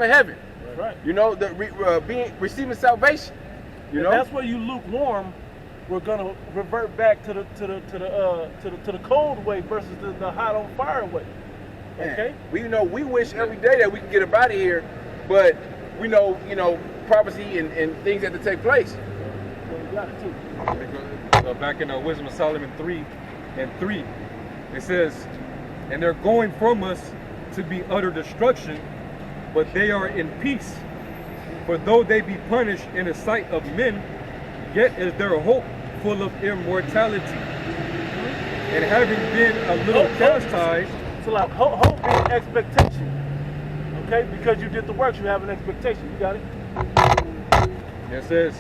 in heaven. Right. You know, receiving salvation. You know, that's where you lukewarm. We're gonna revert back to the cold way versus the hot on fire way. Okay. Man, we wish every day that we could get up out of here, but we know, prophecy and things have to take place. Well, we got it too. Back in Wisdom of Solomon 3:3, it says, "And they're going from us to be utter destruction, but they are in peace. For though they be punished in the sight of men, yet is their hope full of immortality. And having been a little chastised." So like hope is expectation. Okay? Because you did the works, you have an expectation. You got it? It says,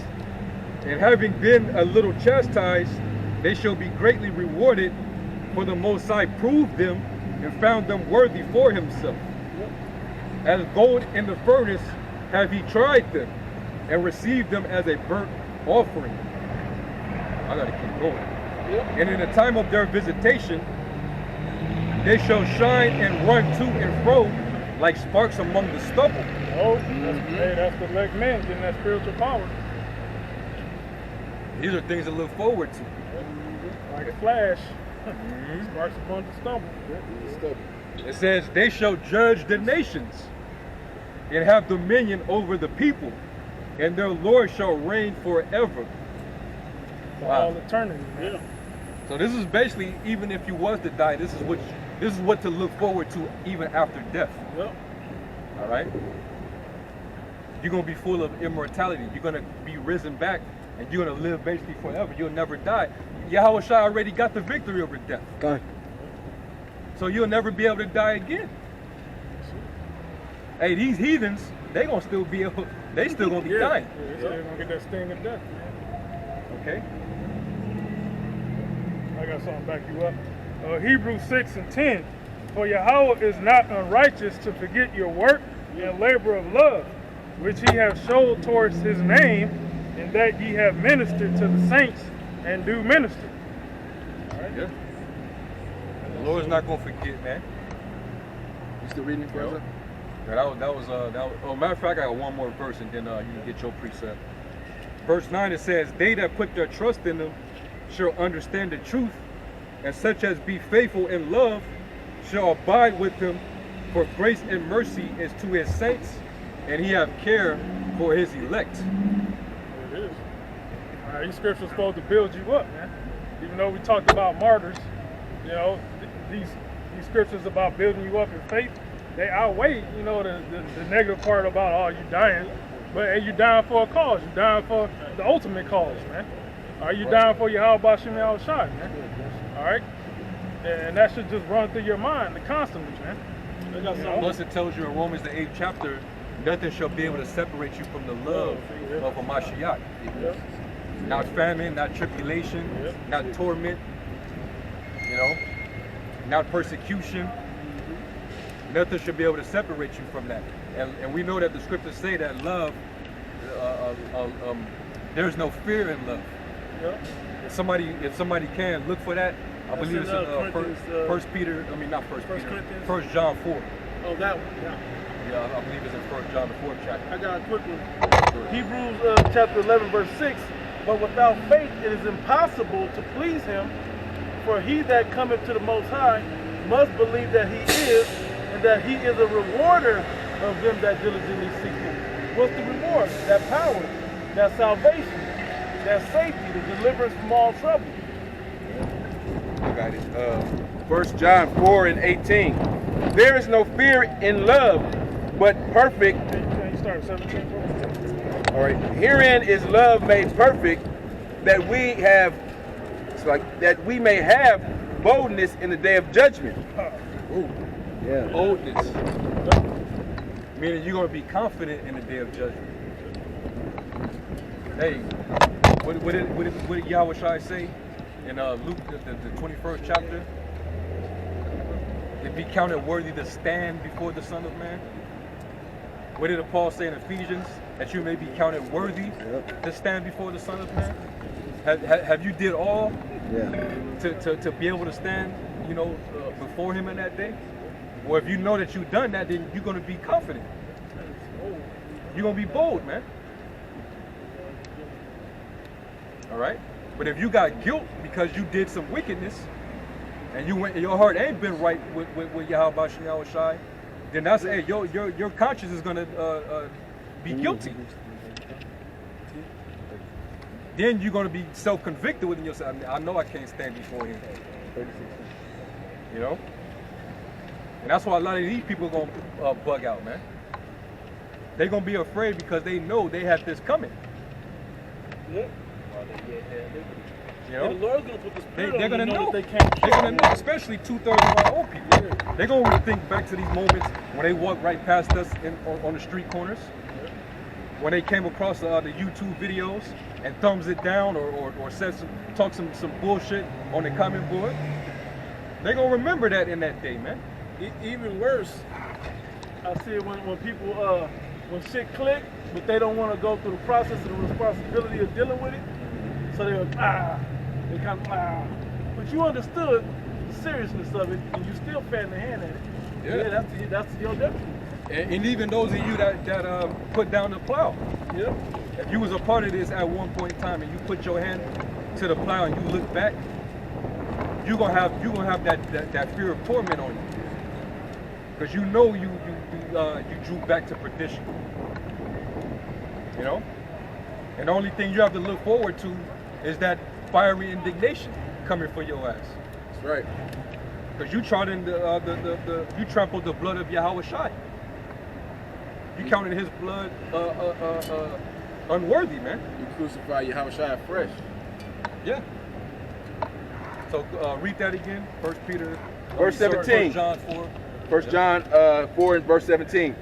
"And having been a little chastised, they shall be greatly rewarded, for the Most High proved them and found them worthy for himself. As gold in the furnace have he tried them, and received them as a burnt offering." I gotta keep going. "And in the time of their visitation, they shall shine and run to and fro like sparks among the stubble." Oh, that's the elect men getting that spiritual power. These are things to look forward to. Like a flash. Sparks upon the stubble. It says, "They shall judge the nations and have dominion over the people, and their Lord shall reign forever." For all eternity. Yeah. So this is basically, even if you was to die, this is what to look forward to even after death. Yep. All right. You're gonna be full of immortality. You're gonna be risen back, and you're gonna live basically forever. You'll never die. Yahweh Shai already got the victory over death. God. So you'll never be able to die again. Hey, these heathens, they gonna still be able. They still gonna be dying. Yeah, they're gonna get that sting of death. Okay. I got something to back you up. Hebrews 6:10. "For Yahweh is not unrighteous to forget your work and labor of love, which he hath showed towards his name, in that ye have ministered to the saints and do minister." All right. Yeah. The Lord's not gonna forget, man. You still reading it, brother? Yeah, that was oh, matter of fact, I got one more verse, and then you can get your precept. Verse 9, it says, "They that put their trust in him shall understand the truth, and such as be faithful in love shall abide with him. For grace and mercy is to his saints, and he have care for his elect." It is. These scriptures are supposed to build you up, man. Even though we talked about martyrs, these scriptures about building you up in faith, they outweigh, the negative part about, oh, you dying. But hey, you dying for a cause. You dying for the ultimate cause, man. Are you dying for your Yahweh Shem Shai, man? All right? And that should just run through your mind constantly, man. Plus it tells you in Romans the 8th chapter, nothing shall be able to separate you from the love of a Mashiach. Not famine, not tribulation, not torment, not persecution. Nothing should be able to separate you from that. And we know that the scriptures say that love, there's no fear in love. If somebody can look for that, I believe it's in First John 4. Oh, that one, yeah. Yeah, I believe it's in 1 John the 4th chapter. I got a quick one. Hebrews chapter 11, verse 6. "But without faith it is impossible to please him, for he that cometh to the Most High must believe that he is, and that he is a rewarder of them that diligently seek him." What's the reward? That power, that salvation, that safety, the deliverance from all trouble. I got it. 1 John 4:18. "There is no fear in love, but perfect." Can you start at 17? All right. "Herein is love made perfect, that we may have boldness in the day of judgment." Ooh. Yeah. Boldness. Meaning you're going to be confident in the day of judgment. Hey, what did Yahweh Shai say in Luke, the 21st chapter? To be counted worthy to stand before the Son of Man. What did Paul say in Ephesians? That you may be counted worthy to stand before the Son of Man. Have you did all to be able to stand, before him in that day? Or if you know that you've done that, then you're going to be confident. you're gonna be bold, man. All right. But if you got guilt because you did some wickedness, and your heart ain't been right with Yahweh Shai, then that's hey, your conscience is gonna be guilty. Then you're gonna be self-convicted within yourself. I mean, I know I can't stand before him. You know? And that's why a lot of these people are gonna bug out, man. They're gonna be afraid because they know they have this coming. Yeah. You know? And the Lord's gonna put the spirit They're on gonna them know. that they can't. They're gonna know, especially 2/3 of our old people. Yeah. They're gonna think back to these moments when they walked right past us on the street corners. When they came across the YouTube videos and thumbs it down or talk some bullshit on the comment board. They're gonna remember that in that day, man. Even worse, I see it when people when shit click, but they don't want to go through the process and the responsibility of dealing with it. So they kind of but you understood the seriousness of it, and you still fanning the hand at it. Yeah, that's your destiny. And even those of you that put down the plow. Yeah. If you was a part of this at one point in time and you put your hand to the plow and you look back, you're gonna have that fear of torment on you, because you know you drew back to perdition. You know, and the only thing you have to look forward to is that fiery indignation coming for your ass. That's right. Because you trodden you trampled the blood of Yahweh Shai. You counted his blood unworthy, man. You crucify Yahweh Shai fresh. Yeah. So read that again. First Peter, verse 17. 1 John 4. 1 John 4 and verse 17.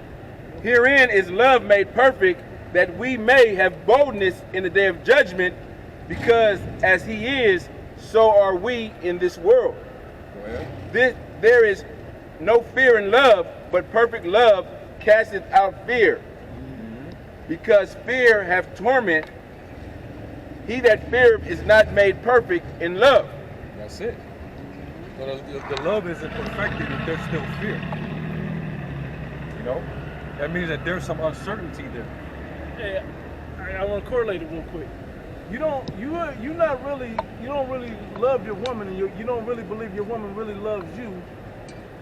Herein is love made perfect, that we may have boldness in the day of judgment, because as he is, so are we in this world. Go ahead. There is no fear in love, but perfect love casteth out fear, because fear hath torment. He that feareth is not made perfect in love. That's it. So the love isn't perfected if there's still fear. You know, that means that there's some uncertainty there. Hey, I want to correlate it real quick. You don't really love your woman, and you don't really believe your woman really loves you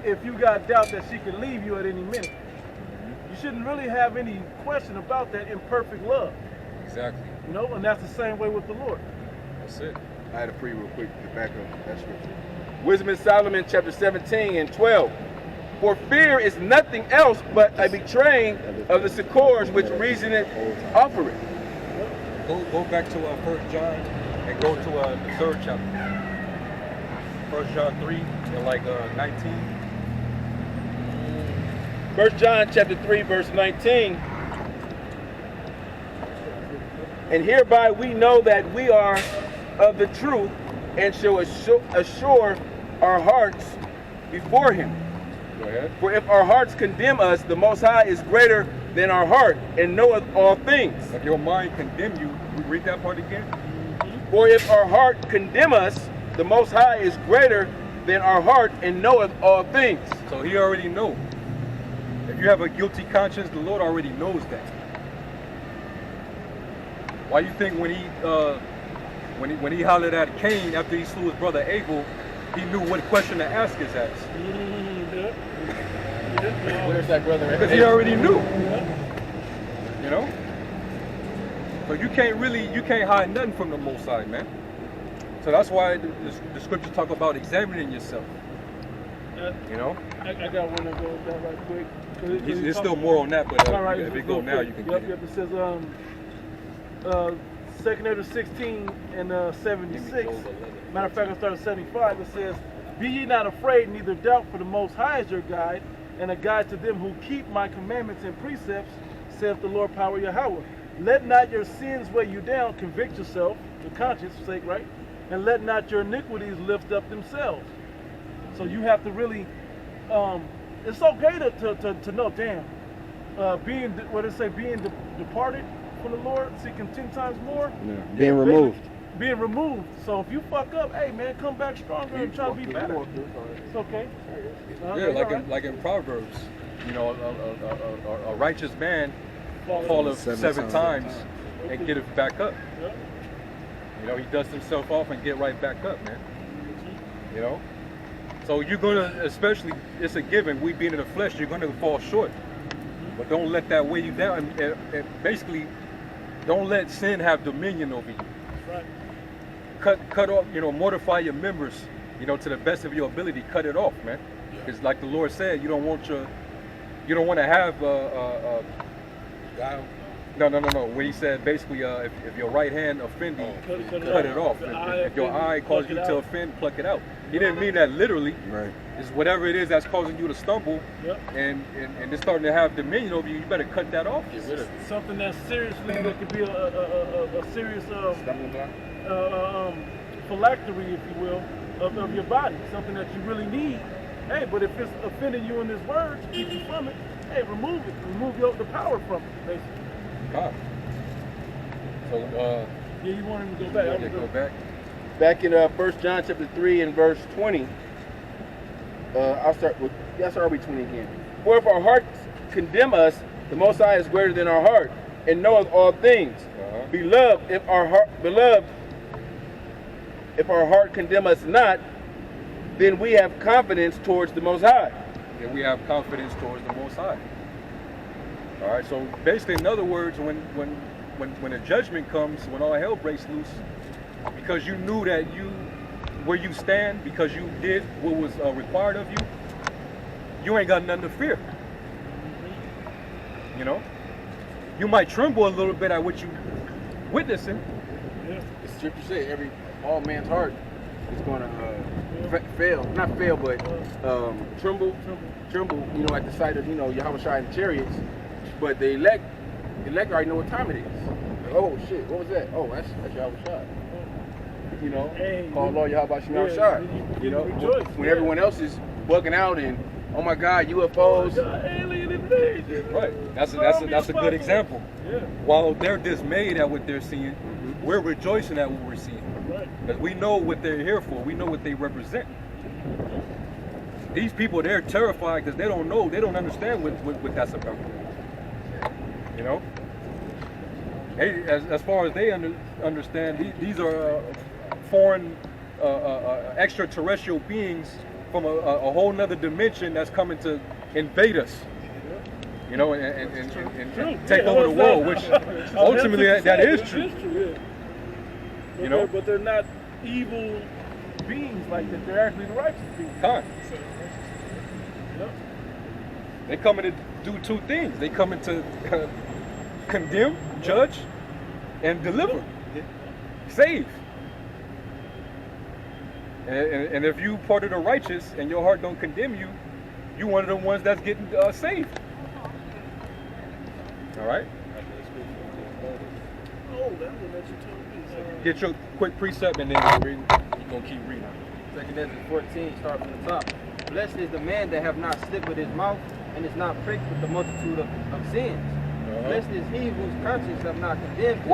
if you got doubt that she could leave you at any minute. You shouldn't really have any question about that in perfect love. Exactly. You know, and that's the same way with the Lord. That's it. I had to free real quick to back up that scripture. Wisdom in Solomon chapter 17 and 12. For fear is nothing else but a betraying of the succors which reasoneth offereth. Go back to 1 John and go to the 3rd chapter. 1 John 3 and 19. 1 John chapter 3 verse 19. And hereby we know that we are of the truth, and shall assure our hearts before him. Go ahead. For if our hearts condemn us, the Most High is greater than our heart, and knoweth all things. If your mind condemn you, read that part again. For if our heart condemn us, the Most High is greater than our heart, and knoweth all things. So he already knows. If you have a guilty conscience, the Lord already knows that. Why you think when he hollered at Cain after he slew his brother Abel, he knew what question to ask his ass? Where's that brother? Because he already knew. You know? So you can't hide nothing from the Most High, man. So that's why the scriptures talk about examining yourself. You know? I got one that goes down right quick. There's still more on that, but right, if it go now, you can get it. Yep, it says 2nd Ezra 16 and 76. Matter of fact, I started 75. It says, be ye not afraid, neither doubt, for the Most High is your guide, and a guide to them who keep my commandments and precepts, saith the Lord power Yahweh. Let not your sins weigh you down, convict yourself, for conscience sake, right? And let not your iniquities lift up themselves. So you have to really, it's okay to know, damn, being departed from the Lord, seeking 10 times more. Yeah. Being removed. Being removed. So if you fuck up, hey man, come back stronger and try to be better. It's okay. Yeah, like in Proverbs, you know, a righteous man falleth Seven seven times. times and get it back up. Yep. You know, he dusts himself off and get right back up, man. You know? So you're gonna, especially, it's a given, we being in the flesh, you're gonna fall short. But don't let that weigh you down, and basically, don't let sin have dominion over you. Right. Cut off, you know, mortify your members, you know, to the best of your ability. Cut it off, man. Because like the Lord said, you don't want to have no. When he said basically, if your right hand offend you, cut it off. If your eye causes you to offend, pluck it out. He didn't mean that literally. Right. It's whatever it is that's causing you to stumble, Yep. and it's starting to have dominion over you. You better cut that off. Get rid of it. Something that could be a serious Stumbling block. phylactery, if you will, of your body. Something that you really need. Hey, but if it's offending you in this word to keep you from it, hey, remove it. Remove the power from it, basically. God. So Yeah, you want him to go back. yeah, go back. Back in 1 John chapter 3 and verse 20, I'll start with 20 again. For if our hearts condemn us, the Most High is greater than our heart, and knoweth all things. Beloved, if our heart condemn us not, then we have confidence towards the Most High. And we have confidence towards the Most High. All right. So basically, in other words, when a judgment comes, when all hell breaks loose, because you knew that where you stand, because you did what was required of you, you ain't got nothing to fear. You know, you might tremble a little bit at what you witnessing. Yeah. The scripture say all man's heart is going to fail, not fail, but tremble. You know, at the sight of Yahweh Shai and chariots. But the elect already know what time it is. Like, oh shit, what was that? Oh, that's Yahweh Shai. You know, Hey, call Lord Yahweh Shai. yeah, You know, rejoice, when yeah. everyone else is bugging out and oh my God, UFOs. Alien invasion. Right. That's a good example. Yeah. While they're dismayed at what they're seeing, we're rejoicing at what we're seeing. Right. Because we know what they're here for. We know what they represent. These people, they're terrified because they don't know, they don't understand what that's about. You know? Hey, as far as they understand, these are foreign, extraterrestrial beings from a whole nother dimension that's coming to invade us. You know, and take over the world, which ultimately that is true. Yeah. You know? But they're not evil beings like that. They're actually the righteous beings. Con. Yep. They coming to do two things. They coming to condemn, judge, and deliver, save. And if you part of the righteous and your heart don't condemn you, you one of the ones that's getting saved. All right. Oh, that one that you told me. Get your quick precept and then you're gonna keep reading. 2 Ezra 14, start from the top. Blessed is the man that have not slipped with his mouth and is not pricked with the multitude of sins. Blessed is he whose conscience have not condemned him,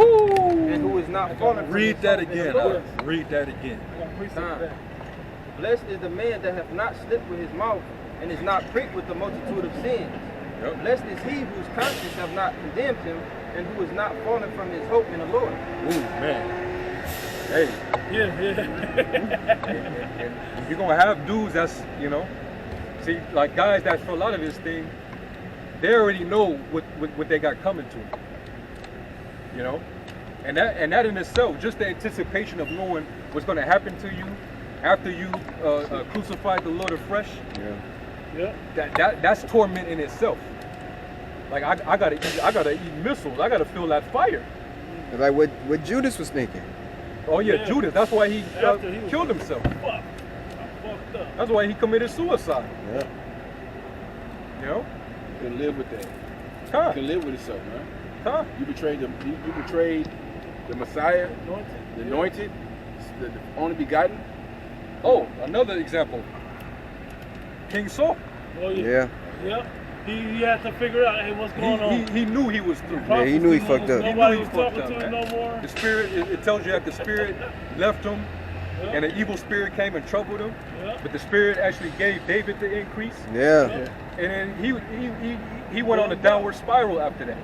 and who is not fallen from Read his that hope in the again. Lord. Read that again. Blessed is the man that hath not slipped with his mouth and is not pricked with the multitude of sins. Yep. Blessed is he whose conscience have not condemned him, and who is not fallen from his hope in the Lord. Ooh, man. Hey. Yeah. And you're gonna have dudes that's, see, like guys that fell out of this thing, they already know what they got coming to them. You know? And that in itself, just the anticipation of knowing what's gonna happen to you after you crucified the Lord afresh, that's torment in itself. Like I gotta eat missiles. I gotta feel that fire. It's like what Judas was thinking. Oh yeah, Judas. That's why he killed was himself. Fucked up. That's why he committed suicide. Yeah. You know? You can live with that. Huh? You can live with yourself, man. Huh? You betrayed the Messiah, the anointed, the only begotten. Oh, another example. King Saul. Oh Yeah. Yep. He had to figure out, hey, what's going on. He knew he was through. Yeah, he knew he fucked up. Nobody He was knew he talking fucked to up, him man. no more. The spirit, it tells you that the spirit left him, and an evil spirit came and troubled him. Yeah. But the spirit actually gave David the increase, Yeah. and then he went on a downward spiral after that.